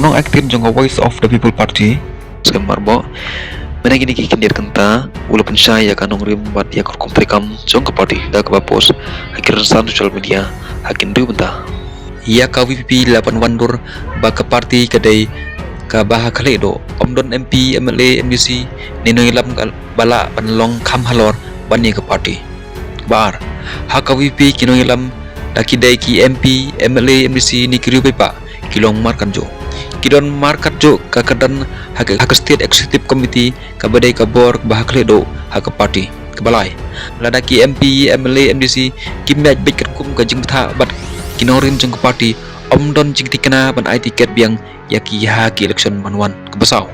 Kanong aktif jong Voice of the People Party skemar bo mana gini ki kindir kenta walaupun saya kanong rim buat ya komplikam jong ke party da ke bapos akhir san social media hakin ru benta ya ka VP 8 wandur ba ke party kedai ka bah khale do omdon MP MLA MDC nino ilam bala panlong kham halor bani ke party bar ha ka VP kino ilam dakidai ki MP MLA MDC ni kiriu pepa kilong markan jo kidon markat jo kakadan hak state executive committee kabadai kabor bahakle do hak party kebalai ladaki MP MLA MDC kimyaj bikar kum ka jing tha bat kinorin jeng party omdon jing tikana ban ai tiket biang yaki haki election manwan kebasau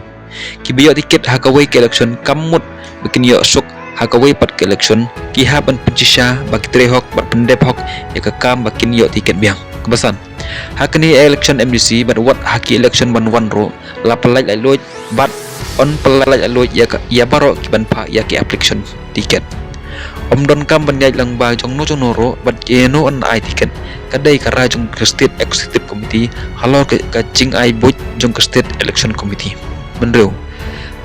kibiyo tiket hakawai ke election kamut bikin yo sok hakawai pat ke election ki haban pencisha baki trehok bat pendep hok ya kam bakin yo tiket biang kebasan hakni election MDC but what haki election ban wan ro la pelai lai loj but on pelai lai loj ya baro kiban pa ya ki application tiket omdon kam ban yai lang ba jong no ro but eno on ai tiket kadai kara jong state executive committee halor ka jing ai boj jong state election committee benro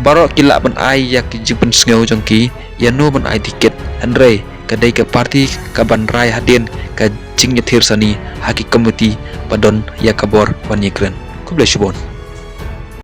baro kila ban ai ya ki jing pen sngeu jong ki ya no ban ai tiket andre kadai ka party ka ban rai hadin ka jing nyetir sani haki committee padon ya kabor ban yekren kublai shubon